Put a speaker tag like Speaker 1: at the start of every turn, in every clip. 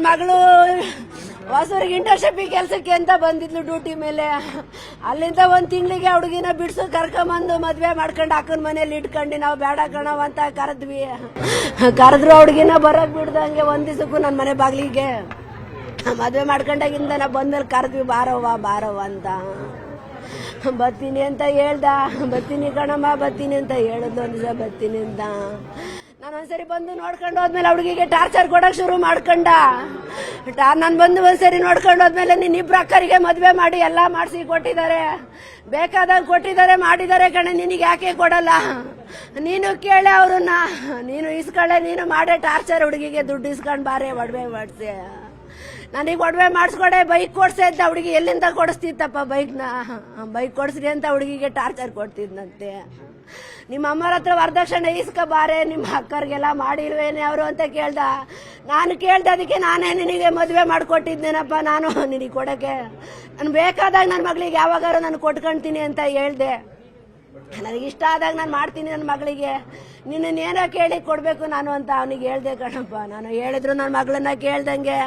Speaker 1: ನನ್ನ ಮಗಳು ಹೊಸೂರಿಗೆ ಇಂಟರ್ನ್ಶಿಪ್ ಕೆಲಸಕ್ಕೆ ಅಂತ ಬಂದಿದ್ಲು ಡ್ಯೂಟಿ ಮೇಲೆ. ಅಲ್ಲಿಂದ ಒಂದ್ ತಿಂಗಳಿಗೆ ಹುಡುಗಿನ ಬಿಡ್ಸು ಕರ್ಕೊಂಬಂದು ಮದ್ವೆ ಮಾಡ್ಕೊಂಡು ಅಕ್ಕನ ಮನೇಲಿ ಇಟ್ಕೊಂಡು ನಾವು ಬೇಡ ಕಣವ ಅಂತ ಕರೆದ್ವಿ. ಕರೆದ್ರು ಹುಡುಗಿನ ಬರಕ್ ಬಿಡ್ದಂಗೆ ಒಂದ್ ದಿವಸಕ್ಕೂ ನನ್ನ ಮನೆ ಬಾಗ್ಲಿಗೆ ಮದ್ವೆ ಮಾಡ್ಕೊಂಡಾಗಿಂದ ನಾ ಬಂದ್ಮೇಲೆ ಕರೆದ್ವಿ, ಬಾರವ್ವ ಅಂತ. ಬರ್ತೀನಿ ಅಂತ ಹೇಳ್ದ, ಬರ್ತೀನಿ ಕಣಮ್ಮ ಬರ್ತೀನಿ ಅಂತ ಹೇಳಿದ್ಲು. ಒಂದ್ ದಿವಸ ಬರ್ತೀನಿ ಅಂತ ನಾನು ಒಂದ್ಸರಿ ಬಂದು ನೋಡ್ಕೊಂಡು ಹೋದ್ಮೇಲೆ ಹುಡುಗಿಗೆ ಟಾರ್ಚರ್ ಕೊಡಕ್ ಶುರು ಮಾಡ್ಕೊಂಡ. ನಾನು ಬಂದು ಒಂದ್ಸರಿ ನೋಡ್ಕೊಂಡು ಹೋದ್ಮೇಲೆ ನೀನ್ ಇಬ್ರು ಅಕ್ಕರಿಗೆ ಮದ್ವೆ ಮಾಡಿ ಎಲ್ಲಾ ಮಾಡಿಸಿ ಕೊಟ್ಟಿದ್ದಾರೆ, ಬೇಕಾದಾಗ ಕೊಟ್ಟಿದ್ದಾರೆ, ಮಾಡಿದ್ದಾರೆ ಕಣೆ, ನಿನಗೆ ಯಾಕೆ ಕೊಡಲ್ಲ, ನೀನು ಕೇಳೆ ಅವ್ರನ್ನ, ನೀನು ಇಸ್ಕೊಳ್ಳೆ, ನೀನು ಮಾಡೇ ಟಾರ್ಚರ್ ಹುಡುಗಿಗೆ ದುಡ್ಡು ಇಸ್ಕೊಂಡ್ ಬಾರೆ ಒಡವೆ ಮಾಡಿಸಿ, ನನಗೆ ಒಡವೆ ಮಾಡಿಸ್ಕೊಡೆ, ಬೈಕ್ ಕೊಡ್ಸೆ ಅಂತ. ಹುಡುಗಿ ಎಲ್ಲಿಂದ ಕೊಡಿಸ್ತಿತ್ತಪ್ಪ ಬೈಕ್ ಕೊಡಿಸ್ರಿ ಅಂತ ಹುಡುಗಿಗೆ ಟಾರ್ಚರ್ ಕೊಡ್ತಿದ್ನಂತೆ. ನಿಮ್ಮ ಅಮ್ಮರ ಹತ್ರ ವರದಕ್ಷಿಣೆ ಇಸ್ಕ ಬಾರೆ, ನಿಮ್ಮ ಅಕ್ಕರಿಗೆಲ್ಲ ಮಾಡಿಲ್ವೇನೆ ಅವರು ಅಂತ ಕೇಳ್ದ. ನಾನು ಕೇಳ್ದೆ, ಅದಕ್ಕೆ ನಾನೇ ನಿನಗೆ ಮದುವೆ ಮಾಡಿಕೊಟ್ಟಿದ್ದೇನಪ್ಪ ನಾನು ನಿನಗೆ ಕೊಡೋಕ್ಕೆ, ನಾನು ಬೇಕಾದಾಗ ನನ್ನ ಮಗಳಿಗೆ ಯಾವಾಗಾರು ನಾನು ಕೊಟ್ಕೊಳ್ತೀನಿ ಅಂತ ಹೇಳ್ದೆ. ನನಗಿಷ್ಟ ಆದಾಗ ನಾನು ಮಾಡ್ತೀನಿ ನನ್ನ ಮಗಳಿಗೆ, ನಿನ್ನೇನೋ ಕೇಳಿ ಕೊಡಬೇಕು ನಾನು ಅಂತ ಅವನಿಗೆ ಹೇಳ್ದೆ ಕಣಪ್ಪ. ನಾನು ಹೇಳಿದ್ರು ನನ್ನ ಮಗಳನ್ನ ಕೇಳ್ದಂಗೆ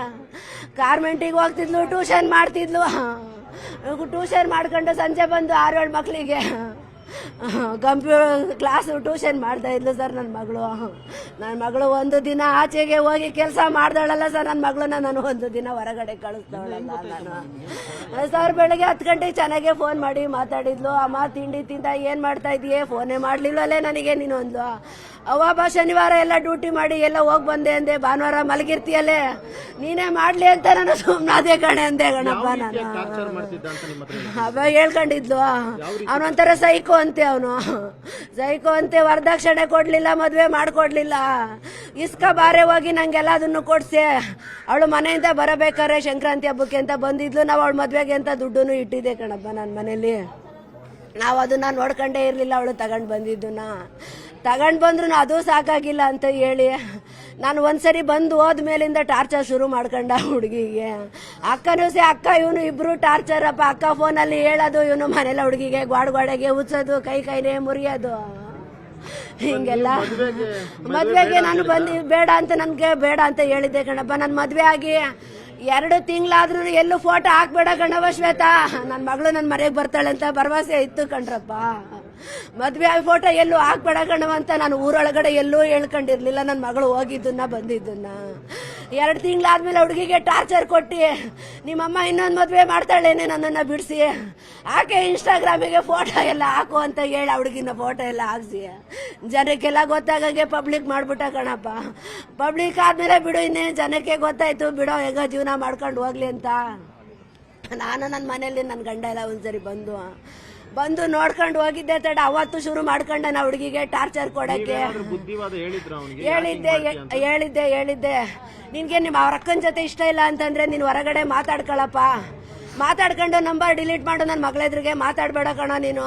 Speaker 1: ಗಾರ್ಮೆಂಟಿಗೆ ಹೋಗ್ತಿದ್ಲು, ಟ್ಯೂಷನ್ ಮಾಡ್ತಿದ್ಲು. ಟ್ಯೂಷನ್ ಮಾಡ್ಕೊಂಡು ಸಂಜೆ ಬಂದು 6-7 ಮಕ್ಕಳಿಗೆ ಕಂಪ್ಯೂಟರ್ ಕ್ಲಾಸ್ ಟ್ಯೂಷನ್ ಮಾಡ್ತಾ ಇದ್ಲು ಸರ್ ನನ್ನ ಮಗಳು. ಒಂದು ದಿನ ಆಚೆಗೆ ಹೋಗಿ ಕೆಲಸ ಮಾಡ್ದಾಳಲ್ಲ ಸರ್ ನನ್ನ ಮಗಳನ್ನ ನಾನು ಒಂದು ದಿನ ಹೊರಗಡೆ ಕಳಿಸ್ತಾಳಲ್ಲ ನಾನು ಸರ್. ಬೆಳಗ್ಗೆ 10 ಗಂಟೆಗೆ ಚೆನ್ನಾಗೆ ಫೋನ್ ಮಾಡಿ ಮಾತಾಡಿದ್ಲು. ಅಮ್ಮ ತಿಂಡಿ ತಿಂದ ಏನ್ ಮಾಡ್ತಾ ಇದೀಯೇ, ಫೋನೇ ಮಾಡ್ಲಿಲ್ವಲ್ಲೇ ನನಗೆ ನೀನು ಅಂದ್ಲು. ಅವ್ವ ಶನಿವಾರ ಎಲ್ಲ ಡ್ಯೂಟಿ ಮಾಡಿ ಎಲ್ಲ ಹೋಗಿ ಬಂದೆ ಅಂದೆ, ಭಾನುವಾರ ಮಲಗಿರ್ತೀಯಲ್ಲೇ ನೀನೇ ಮಾಡ್ಲಿ ಅಂತ ನಾನು ಸುಮ್ಮನಾದೆ ಕಣೆ ಅಂದೆ ಗಣಪ್ಪ. ನಾನು ಅವ ಹೇಳ್ಕೊಂಡಿದ್ಲು ಅವನೊಂಥರ ಸೈಕೋ ಅಂತೆ, ಸೈಕೋ ಅಂತೆ. ವರದಕ್ಷಿಣೆ ಕೊಡ್ಲಿಲ್ಲ, ಮದ್ವೆ ಮಾಡ್ಕೊಡ್ಲಿಲ್ಲ, ಇಸ್ಕ ಬಾರೆ ಹೋಗಿ ನಂಗೆಲ್ಲ ಅದನ್ನು ಕೊಡ್ಸೆ. ಅವಳು ಮನೆಯಿಂದ ಬರಬೇಕಾರೆ ಸಂಕ್ರಾಂತಿ ಹಬ್ಬಕ್ಕೆ ಅಂತ ಬಂದಿದ್ಲು. ನಾವು ಅವಳ ಮದ್ವೆಗೆ ಅಂತ ದುಡ್ಡು ಇಟ್ಟಿದ್ದೆ ಕಣಪ್ಪ ನನ್ನ ಮನೇಲಿ. ನಾವು ಅದನ್ನ ನೋಡ್ಕೊಂಡೇ ಇರ್ಲಿಲ್ಲ. ಅವಳು ತಗೊಂಡ್ ಬಂದ್ರು ಅದು ಸಾಕಾಗಿಲ್ಲ ಅಂತ ಹೇಳಿ ನಾನು ಒಂದ್ಸರಿ ಬಂದು ಹೋದ್ಮೇಲಿಂದ ಟಾರ್ಚರ್ ಶುರು ಮಾಡ್ಕೊಂಡ ಹುಡುಗಿಗೆ. ಅಕ್ಕನೂ ಅಕ್ಕ ಇವನು ಇಬ್ರು ಟಾರ್ಚರ್ ಅಪ್ಪ. ಅಕ್ಕ ಫೋನಲ್ಲಿ ಹೇಳೋದು, ಇವನು ಮನೇಲಿ ಹುಡುಗಿಗೆ ಗೋಡೆಗೆ ಉಚ್ಚೋದು, ಕೈನೇ ಮುರಿಯೋದು, ಹಿಂಗೆಲ್ಲ. ಮದ್ವೆಗೆ ನಾನು ಬೇಡ ಅಂತ ನನ್ಗೆ ಬೇಡ ಅಂತ ಹೇಳಿದ್ದೆ ಕಣಪ್ಪ. ನನ್ ಮದ್ವೆ ಆಗಿ 2 ತಿಂಗಳಾದ್ರೂ ಎಲ್ಲೂ ಫೋಟೋ ಹಾಕ್ಬೇಡ ಕಣವ ಶ್ವೇತಾ, ನನ್ನ ಮಗಳು ನನ್ನ ಮನೆಗೆ ಬರ್ತಾಳೆ ಅಂತ ಭರವಸೆ ಇತ್ತು ಕಣ್ರಪ್ಪ. ಮದ್ವೆ ಆಗಿ ಫೋಟೋ ಎಲ್ಲೂ ಹಾಕ್ಬೇಡ ಕಣವ ಅಂತ ನಾನು ಊರೊಳಗಡೆ ಎಲ್ಲೂ ಹೇಳ್ಕೊಂಡಿರ್ಲಿಲ್ಲ ನನ್ನ ಮಗಳು ಹೋಗಿದ್ದನ್ನ ಬಂದಿದ್ದನ್ನ. 2 ತಿಂಗಳಾದ್ಮೇಲೆ ಹುಡುಗಿಗೆ ಟಾರ್ಚರ್ ಕೊಟ್ಟಿ, ನಿಮ್ಮಮ್ಮ ಇನ್ನೊಂದು ಮದ್ವೆ ಮಾಡ್ತಾಳೇನೆ ನನ್ನನ್ನ ಬಿಡಿಸಿ, ಆಕೆ ಇನ್ಸ್ಟಾಗ್ರಾಮಿಗೆ ಫೋಟೋ ಎಲ್ಲ ಹಾಕು ಅಂತ ಹೇಳಿ ಹುಡುಗಿನ ಫೋಟೋ ಎಲ್ಲ ಹಾಕ್ಸಿ ಜನಕ್ಕೆಲ್ಲ ಗೊತ್ತಾಗಂಗೆ ಪಬ್ಲಿಕ್ ಮಾಡ್ಬಿಟ್ಟ ಕಣಪ್ಪ. ಪಬ್ಲಿಕ್ ಆದ್ಮೇಲೆ ಬಿಡು, ಇನ್ನೇನು ಜನಕ್ಕೆ ಗೊತ್ತಾಯ್ತು, ಬಿಡೋ ಹೇಗ ಜೀವನ ಮಾಡ್ಕೊಂಡು ಹೋಗ್ಲಿ ಅಂತ. ನಾನು ನನ್ನ ಮನೇಲಿ ನನ್ನ ಗಂಡ ಎಲ್ಲ ಒಂದ್ಸರಿ ಬಂದು ನೋಡ್ಕೊಂಡು ಹೋಗಿದ್ದೆ. ತಡ ಅವತ್ತು ಶುರು ಮಾಡ್ಕೊಂಡ ನಾ ಹುಡುಗಿಗೆ ಟಾರ್ಚರ್ ಕೊಡಕ್ಕೆ. ಹೇಳಿದ್ದೆ ನಿನ್ಗೆ ನಿಮ್ಮ ಅವ್ರ ಅಕ್ಕನ ಜೊತೆ ಇಷ್ಟ ಇಲ್ಲ ಅಂತಂದ್ರೆ ನೀನು ಹೊರಗಡೆ ಮಾತಾಡ್ಕೊಂಡು ನಂಬರ್ ಡಿಲೀಟ್ ಮಾಡು, ನನ್ನ ಮಗಳ ಎದುರಿಗೆ ಮಾತಾಡ್ಬೇಡ ಕಣ ನೀನು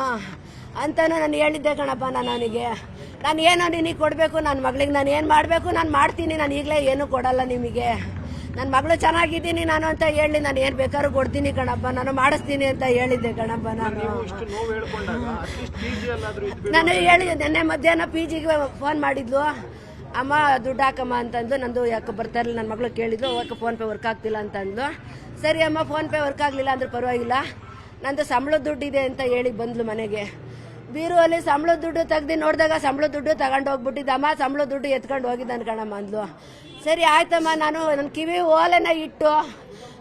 Speaker 1: ಅಂತಾನು ನಾನು ಹೇಳಿದ್ದೆ ಕಣಪ್ಪ. ನಾನು ಏನೋ ನಿನಗೆ ಕೊಡ್ಬೇಕು, ನನ್ನ ಮಗಳಿಗೆ ನಾನು ಏನ್ ಮಾಡ್ಬೇಕು ನಾನು ಮಾಡ್ತೀನಿ, ನಾನು ಈಗಲೇ ಏನು ಕೊಡಲ್ಲ ನಿಮಗೆ. ನನ್ನ ಮಗಳು ಚೆನ್ನಾಗಿದ್ದೀನಿ ನಾನು ಅಂತ ಹೇಳಿ ನಾನು ಏನ್ ಬೇಕಾದ್ರೂ ಕೊಡ್ತೀನಿ ಕಣಪ್ಪ, ನಾನು ಮಾಡಿಸ್ತೀನಿ ಅಂತ ಹೇಳಿದ್ದೆ ಕಣಪ್ಪ. ನಾನು ಹೇಳಿದ್ದೆ. ನೆನ್ನೆ ಮಧ್ಯಾಹ್ನ PGಗೆ ಫೋನ್ ಮಾಡಿದ್ಲು, ಅಮ್ಮ ದುಡ್ಡು ಹಾಕಮ್ಮ ಅಂತಂದು. ನಂದು ಯಾಕೆ ಬರ್ತಾ ಇರಲಿಲ್ಲ, ನನ್ನ ಮಗಳು ಕೇಳಿದ್ಲು, ಓಕೆ ಫೋನ್ ಪೇ ವರ್ಕ್ ಆಗ್ತಿಲ್ಲ ಅಂತ ಅಂದ್ಲು. ಸರಿ ಅಮ್ಮ ಫೋನ್ ಪೇ ವರ್ಕ್ ಆಗ್ಲಿಲ್ಲ ಅಂದ್ರೆ ಪರವಾಗಿಲ್ಲ, ನಂದು ಸಂಬಳದ ದುಡ್ಡು ಇದೆ ಅಂತ ಹೇಳಿ ಬಂದ್ಲು ಮನೆಗೆ. ಬೀರುವಲ್ಲಿ ಸಂಬಳದ ದುಡ್ಡು ತೆಗ್ದು ನೋಡಿದಾಗ ಸಂಬಳದ ದುಡ್ಡು ತಗೊಂಡು ಹೋಗ್ಬಿಟ್ಟಿದ್ದಮ್ಮ, ಸಂಬಳದ ದುಡ್ಡು ಎತ್ಕೊಂಡು ಹೋಗಿದ್ದಾನೆ ಕಣಮ್ಮ ಅಂದ್ಲು. ಸರಿ ಆಯ್ತಮ್ಮ, ನನ್ನ ಕಿವಿ ಓಲೆನ ಇಟ್ಟು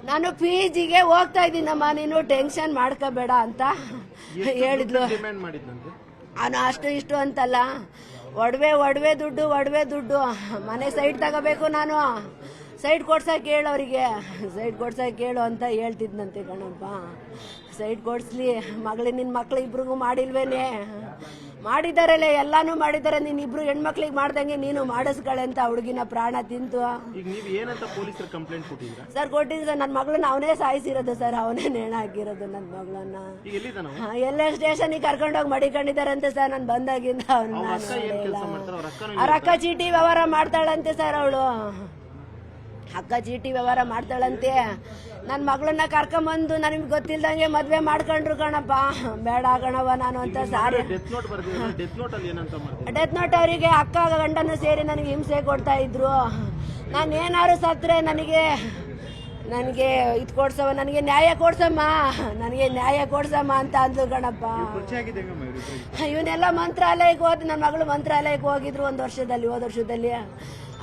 Speaker 1: ನಾನು PGಗೆ ಹೋಗ್ತಾ ಇದ್ದೀನಮ್ಮ, ನೀನು ಟೆನ್ಷನ್ ಮಾಡ್ಕೋಬೇಡ ಅಂತ ಹೇಳಿದ್ಲು. ಅವನು ಅಷ್ಟು ಇಷ್ಟು ಅಂತಲ್ಲ, ಒಡವೆ ದುಡ್ಡು ಮನೆ ಸೈಡ್ ತಗೋಬೇಕು, ನಾನು ಸೈಡ್ ಕೊಡ್ಸಕ್ಕೆ ಹೇಳು ಅವರಿಗೆ, ಸೈಡ್ ಕೊಡ್ಸಕ್ಕೆ ಹೇಳು ಅಂತ ಹೇಳ್ತಿದ್ನಂತೆ ಕಣಪ್ಪ. ಸೈಡ್ ಕೊಡ್ಸ್ಲಿ ನಿನ್ನ ಮಕ್ಳು ಇಬ್ರಿಗೂ ಮಾಡಿಲ್ವೇನೆ, ಮಾಡಿದಾರಲ್ಲ ಎಲ್ಲಾನು ಮಾಡಿದಾರೆ, ನೀನ್ ಇಬ್ರು ಹೆಣ್ಮಕ್ಳಿಗೆ ಮಾಡ್ದಂಗೆ ನೀನು ಮಾಡಿಸ್ಕಳೆ ಅಂತ ಹುಡುಗಿನ ಪ್ರಾಣ ತಿಂತು. ಸರ್ ಕೊಟ್ಟಿದ್ದ ನನ್ನ ಮಗಳನ್ನ ಅವನೇ ಸಾಯಿಸಿರೋದು ಸರ್, ಅವನೇ ನೇಣ ಹಾಕಿರೋದು ನನ್ನ ಮಗಳನ್ನ. ಎಲ್ಲ ಸ್ಟೇಷನ್ಗೆ ಕರ್ಕೊಂಡೋಗಿ ಮಡಿಕೊಂಡಿದಾರಂತೆ ಸರ್. ನಾನು ಬಂದಾಗಿಂದ ಅವ್ರ ಅಕ್ಕ ಚೀಟಿ ವ್ಯವಹಾರ ಮಾಡ್ತಾಳಂತೆ ಸರ್. ಅವಳು ಅಕ್ಕ ಚೀಟಿ ವ್ಯವಹಾರ ಮಾಡ್ತಾಳಂತೆ. ನನ್ನ ಮಗಳನ್ನ ಕರ್ಕೊಂಬಂದು ನನಗೆ ಗೊತ್ತಿಲ್ದಂಗೆ ಮದ್ವೆ ಮಾಡ್ಕೊಂಡ್ರು ಕಣಪ್ಪ. ಬೇಡ ಕಣವ ನಾನು ಅಂತ ಸಾರಿ. ಡೆತ್ ನೋಟ್ ಅವರಿಗೆ ಅಕ್ಕ ಗಂಡನು ಸೇರಿ ನನಗೆ ಹಿಂಸೆ ಕೊಡ್ತಾ ಇದ್ರು. ನಾನೇನಾದ್ರು ಸತ್ರೆ ನನಗೆ ಇದು ಕೊಡ್ಸವ, ನನಗೆ ನ್ಯಾಯ ಕೊಡ್ಸಮ್ಮ, ನನಗೆ ನ್ಯಾಯ ಕೊಡ್ಸಮ್ಮ ಅಂತ ಅಂದ್ಲು ಕಣಪ್ಪ. ಇವನ್ನೆಲ್ಲ ಮಂತ್ರಾಲಯಕ್ಕೆ ನನ್ನ ಮಗಳು ಮಂತ್ರಾಲಯಕ್ಕೆ ಹೋಗಿದ್ರು ಹೋದ ವರ್ಷದಲ್ಲಿ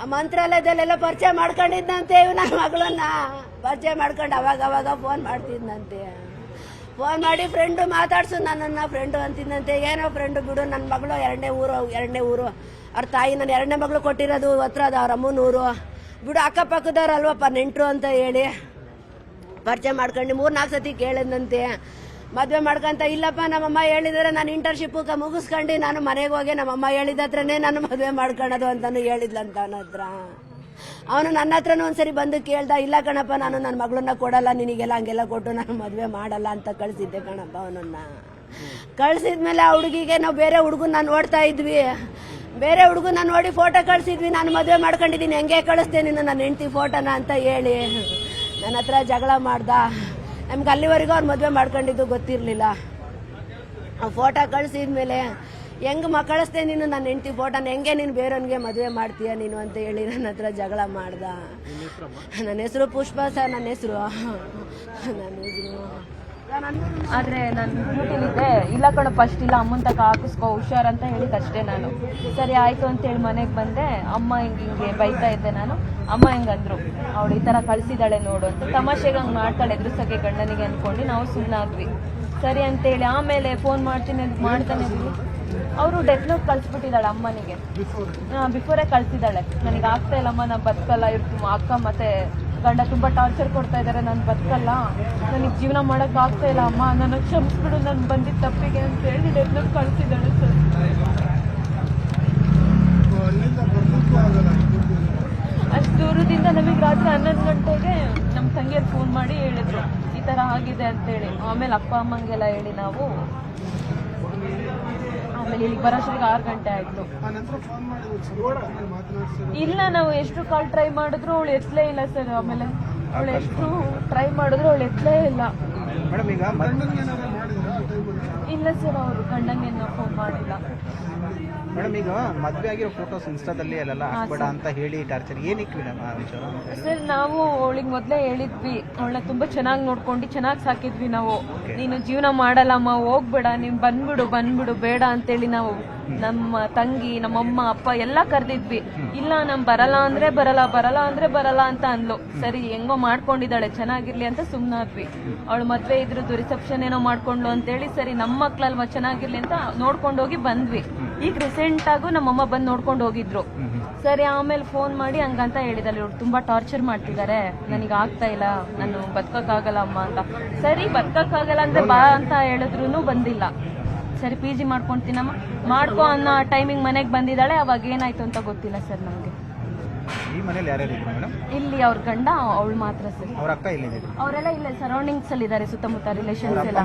Speaker 1: ಆ ಮಂತ್ರಾಲಯದಲ್ಲೆಲ್ಲ ಪರಿಚಯ ಮಾಡ್ಕೊಂಡಿದ್ದಂತೆ. ಇವ್ ನನ್ನ ಮಗಳನ್ನ ಪರಿಚಯ ಮಾಡ್ಕೊಂಡು ಅವಾಗ ಫೋನ್ ಮಾಡ್ತಿದ್ದಂತೆ. ಫೋನ್ ಮಾಡಿ ಫ್ರೆಂಡು ಮಾತಾಡ್ಸು ನನ್ನನ್ನ, ಫ್ರೆಂಡು ಅಂತಿದ್ದಂತೆ. ಏನೋ ಫ್ರೆಂಡು ಬಿಡು, ನನ್ನ ಮಗಳು ಎರಡನೇ ಊರು ಅವ್ರ ತಾಯಿ ನನ್ನ ಎರಡನೇ ಮಗಳು ಕೊಟ್ಟಿರೋದು ಹತ್ರದ ಅವ್ರ ಅಮ್ಮನೂರು ಬಿಡು, ಅಕ್ಕಪಕ್ಕದವ್ರು ಅಲ್ವಪ್ಪ ನೆಂಟರು ಅಂತ ಹೇಳಿ ಪರಿಚಯ ಮಾಡ್ಕೊಂಡು 3-4 ಸತಿ ಕೇಳಿದಂತೆ. ಮದುವೆ ಮಾಡ್ಕೊಂತ ಇಲ್ಲಪ್ಪ ನಮ್ಮಮ್ಮ ಹೇಳಿದ್ರೆ ನಾನು ಇಂಟರ್ನ್ಶಿಪ್ ಮುಗಿಸ್ಕೊಂಡು ನಾನು ಮನೆಗೆ ಹೋಗಿ ನಮ್ಮಮ್ಮ ಹೇಳಿದತ್ರನೇ ನಾನು ಮದುವೆ ಮಾಡ್ಕೊಳ್ಳೋದು ಅಂತಾನು ಹೇಳಿದ್ಲಂತ ಅವನ ಹತ್ರ. ಅವನು ನನ್ನ ಹತ್ರನೂ ಒಂದ್ಸರಿ ಬಂದು ಕೇಳ್ದ, ಇಲ್ಲ ಕಣಪ್ಪ ನಾನು ನನ್ನ ಮಗಳನ್ನ ಕೊಡಲ್ಲ ನಿನಗೆಲ್ಲ, ಹಂಗೆಲ್ಲ ಕೊಟ್ಟು ನಾನು ಮದುವೆ ಮಾಡಲ್ಲ ಅಂತ ಕಳಿಸಿದ್ದೆ ಕಣಪ್ಪ. ಅವನನ್ನ ಕಳ್ಸಿದ್ಮೇಲೆ ಆ ಹುಡುಗಿಗೆ ನಾವು ಬೇರೆ ಹುಡುಗನ್ನ ನೋಡ್ತಾ ಇದ್ವಿ. ಬೇರೆ ಹುಡುಗನ ನೋಡಿ ಫೋಟೋ ಕಳಿಸಿದ್ವಿ. ನಾನು ಮದುವೆ ಮಾಡ್ಕೊಂಡಿದ್ದೀನಿ, ಹೆಂಗೆ ಕಳಿಸ್ತೇನೆ ನೀನು ನನ್ನ ಹೆಂಡತಿ ಫೋಟೋನ ಅಂತ ಹೇಳಿ ನನ್ನ ಹತ್ರ ಜಗಳ ಮಾಡ್ದ. ನಮ್ಗೆ ಅಲ್ಲಿವರೆಗೂ ಅವ್ರು ಮದುವೆ ಮಾಡ್ಕೊಂಡಿದ್ದು ಗೊತ್ತಿರಲಿಲ್ಲ. ಆ ಫೋಟೋ ಕಳಿಸಿದ್ಮೇಲೆ ಹೆಂಗೆ ಕಳಿಸ್ತೇನೆ ನೀನು ನನ್ನ ಹೆಂಡತಿ ಫೋಟೋನ, ಹೆಂಗೆ ನೀನು ಬೇರೆಯವ್ನಿಗೆ ಮದುವೆ ಮಾಡ್ತೀಯ ನೀನು ಅಂತ ಹೇಳಿ ನನ್ನ ಹತ್ರ ಜಗಳ ಮಾಡ್ದ. ನನ್ನ ಹೆಸರು ಪುಷ್ಪ ಸರ್, ನನ್ನ ಹೆಸರು
Speaker 2: ಆದ್ರೆ ನಾನು ಡ್ಯೂಟಿಲಿದ್ದೆ. ಇಲ್ಲ ಕಣ ಫಸ್ಟ್ ಇಲ್ಲ ಅಮ್ಮನ ತಕ ಹಾಕಿಸ್ಕೋ ಹುಷಾರ್ ಅಂತ ಹೇಳಿದ್ ಅಷ್ಟೇ ನಾನು. ಸರಿ ಆಯ್ತು ಅಂತೇಳಿ ಮನೆಗೆ ಬಂದೆ. ಅಮ್ಮ ಹಿಂಗೆ ಬೈತಾ ಇದ್ದೆ ನಾನು. ಅಮ್ಮ ಹೆಂಗಂದ್ರು, ಅವಳು ಈ ತರ ಕಳ್ಸಿದಾಳೆ ನೋಡು ಅಂತ. ತಮಾಷೆಗೆ ಹಂಗೆ ಮಾಡ್ತಾಳೆ ಎದುರಿಸಕ್ಕೆ ಗಂಡನಿಗೆ ಅನ್ಕೊಂಡು ನಾವು ಸುಮ್ಮನಾದ್ವಿ. ಸರಿ ಅಂತೇಳಿ ಆಮೇಲೆ ಫೋನ್ ಮಾಡ್ತಾನೆ ಇದ್ವಿ. ಅವರು ಡೆತ್ ನೋಟ್ ಕಳ್ಸಿಬಿಟ್ಟಿದ್ದಾಳೆ ಅಮ್ಮನಿಗೆ. ಬಿಫೋರೇ ಕಳ್ಸಿದ್ದಾಳೆ. ನನಗೆ ಆಗ್ತಾ ಇಲ್ಲಮ್ಮ, ನಾನು ಬದುಕಲ್ಲ, ಇವ್ರು ಅಕ್ಕ ಮತ್ತೆ ಗಂಡ ತುಂಬಾ ಟಾರ್ಚರ್ ಕೊಡ್ತಾ ಇದ್ದಾರೆ, ನಾನು ಬದುಕಲ್ಲ, ನನಗೆ ಜೀವನ ಮಾಡಕ್ ಆಗ್ತಾ ಇಲ್ಲ ಅಮ್ಮ, ನನ್ನ ಕ್ಷಮಿಸ್ಬಿಡು ನಾನು ಬಂದಿದ್ದ ತಪ್ಪಿಗೆ ಅಂತ ಹೇಳಿ ಡೆತ್ ನೋಟ್ ಕಳ್ಸಿದ್ದಾಳೆ ಸರ್. ಅಷ್ಟು ದೂರದಿಂದ ನಮಗೆ ರಾತ್ರಿ 11 ಗಂಟೆಗೆ ನಮ್ಮ ತಂಗಿಯರು ಫೋನ್ ಮಾಡಿ ಹೇಳಿದ್ರು ಈ ತರ ಆಗಿದೆ ಅಂತೇಳಿ. ಆಮೇಲೆ ಅಪ್ಪ ಅಮ್ಮಂಗೆಲ್ಲ ಹೇಳಿ ನಾವು ಆಮೇಲೆ ಇಲ್ಲಿಗೆ ಬರೋಷ್ಟಿಗೆ 6 ಗಂಟೆ ಆಯ್ತು. ಇಲ್ಲ ನಾವು ಎಷ್ಟು ಕಾಲ್ ಟ್ರೈ ಮಾಡಿದ್ರು ಅವಳು ಎತ್ತಲೇ ಇಲ್ಲ ಸರ್. ಆಮೇಲೆ ಅವಳು ಎಷ್ಟು ಟ್ರೈ ಮಾಡಿದ್ರು ಅವಳು ಎತ್ತಲೇ ಇಲ್ಲ. ಇಲ್ಲ ಸರ್, ಅವರು ಗಂಡಂಗೇನು ಫೋನ್ ಮಾಡಿಲ್ಲ.
Speaker 3: ಮೇಡಮ್ ಈಗ ಮದುವೆ ಆಗಿರೋ ಫೋಟೋಸ್ ಇನ್ಸ್ಟಾದಲ್ಲಿ ಅಲ್ಲೆಲ್ಲ ಹಾಕ್ಬೇಡ ಅಂತ ಹೇಳಿ ಟಾರ್ಚರ್ ಏನಕ್ಕೆ ಮೇಡಮ್ ಆ ವಿಚಾರ?
Speaker 2: ಸರ್ ನಾವು ಅವಳಿಗೆ ಮೊದಲೇ ಹೇಳಿದ್ವಿ, ಅವಳನ್ನ ತುಂಬಾ ಚೆನ್ನಾಗಿ ನೋಡ್ಕೊಂಡು ಚೆನ್ನಾಗಿ ಸಾಕಿದ್ವಿ ನಾವು. ನೀನು ಜೀವನ ಮಾಡಲ್ಲಮ್ಮ, ಹೋಗ್ಬೇಡ, ನೀನ್ ಬಂದ್ಬಿಡು ಬೇಡ ಅಂತೇಳಿ ನಾವು ನಮ್ಮ ತಂಗಿ ನಮ್ಮಮ್ಮ ಅಪ್ಪ ಎಲ್ಲ ಕರೆದಿದ್ವಿ. ಇಲ್ಲ ನಮ್ ಬರಲ್ಲ ಅಂದ್ರೆ ಬರಲ್ಲ ಅಂತ ಅಂದ್ಲು. ಸರಿ ಹೆಂಗೋ ಮಾಡ್ಕೊಂಡಿದ್ದಾಳೆ ಚೆನ್ನಾಗಿರ್ಲಿ ಅಂತ ಸುಮ್ನಾದ್ವಿ. ಅವಳು ಮದ್ವೆ ಇದ್ರದ್ದು ರಿಸೆಪ್ಷನ್ ಏನೋ ಮಾಡ್ಕೊಂಡ್ಲು ಅಂತೇಳಿ ಸರಿ ನಮ್ಮ ಮಕ್ಳಲ್ವಾ ಚೆನ್ನಾಗಿರ್ಲಿ ಅಂತ ನೋಡ್ಕೊಂಡೋಗಿ ಬಂದ್ವಿ. ಈಗ ರೀಸೆಂಟ್ ಆಗು ನಮ್ಮಮ್ಮ ಬಂದು ನೋಡ್ಕೊಂಡು ಹೋಗಿದ್ರು. ಸರಿ ಆಮೇಲೆ ಫೋನ್ ಮಾಡಿ ಹಂಗಂತ ಹೇಳಿದಾಳೆ, ಇವ್ರು ತುಂಬಾ ಟಾರ್ಚರ್ ಮಾಡ್ತಿದ್ದಾರೆ, ನನಗೆ ಆಗ್ತಾ ಇಲ್ಲ, ನಾನು ಬದುಕಕ್ಕಾಗಲ್ಲ ಅಮ್ಮ ಅಂತ. ಸರಿ ಬದುಕಕ್ಕಾಗಲ್ಲ ಅಂದ್ರೆ ಬಾ ಅಂತ ಹೇಳಿದ್ರು ಬಂದಿಲ್ಲ. ಸರಿ ಪಿ ಜಿ ಮಾಡ್ಕೊಂತೀನಮ್ಮ ಮಾಡ್ಕೊ ಅನ್ನೋ ಟೈಮಿಂಗ್ ಮನೆಗೆ ಬಂದಿದ್ದಾಳೆ. ಅವಾಗ ಏನಾಯ್ತು ಅಂತ ಗೊತ್ತಿಲ್ಲ ಸರ್ ನಮ್ಗೆ.
Speaker 3: ಈ ಮನೇಲಿ ಯಾರ್ಯಾರು ಇದ್ರು ಮೇಡಮ್?
Speaker 2: ಇಲ್ಲಿ ಅವ್ರ ಗಂಡ ಅವಳು ಮಾತ್ರ ಸರ್.
Speaker 3: ಅವ್ರ ಅಕ್ಕ ಎಲ್ಲಿದ್ದಾರೆ?
Speaker 2: ಅವರೆಲ್ಲ ಇಲ್ಲೇ ಸರೌಂಡಿಂಗ್ಸ್ ಅಲ್ಲಿ ಇದ್ದಾರೆ, ಸುತ್ತಮುತ್ತ ರಿಲೇಷನ್ಸ್ ಎಲ್ಲ.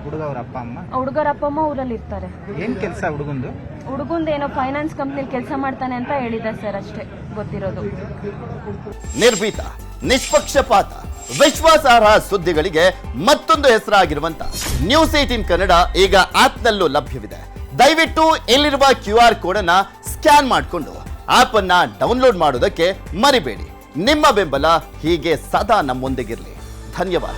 Speaker 3: ಹುಡುಗ ಅವ್ರ ಅಪ್ಪ ಅಮ್ಮ?
Speaker 2: ಹುಡುಗರ ಅಪ್ಪ ಅಮ್ಮ ಊರಲ್ಲಿ ಇರ್ತಾರೆ.
Speaker 3: ಏನ್ ಕೆಲಸ ಹುಡುಗಂದು?
Speaker 2: ಹುಡುಗಂದು ಏನೋ ಫೈನಾನ್ಸ್ ಕಂಪ್ನಿಲಿ ಕೆಲಸ ಮಾಡ್ತಾನೆ ಅಂತ ಹೇಳಿದ್ದಾರೆ ಸರ್, ಅಷ್ಟೇ ಗೊತ್ತಿರೋದು.
Speaker 4: ನಿರ್ಭೀತ, ನಿಷ್ಪಕ್ಷಪಾತ, ವಿಶ್ವಾಸಾರ್ಹ ಸುದ್ದಿಗಳಿಗೆ ಮತ್ತೊಂದು ಹೆಸರಾಗಿರುವಂತ ನ್ಯೂಸ್ 18 ಕನ್ನಡ ಈಗ ಆಪ್ನಲ್ಲೂ ಲಭ್ಯವಿದೆ. ದಯವಿಟ್ಟು ಇಲ್ಲಿರುವ QR ಕೋಡ್ ಅನ್ನ ಸ್ಕ್ಯಾನ್ ಮಾಡಿಕೊಂಡು ಆಪ್ ಅನ್ನ ಡೌನ್ಲೋಡ್ ಮಾಡೋದಕ್ಕೆ ಮರಿಬೇಡಿ. ನಿಮ್ಮ ಬೆಂಬಲ ಹೀಗೆ ಸದಾ ನಮ್ಮೊಂದಿಗಿರಲಿ. ಧನ್ಯವಾದ.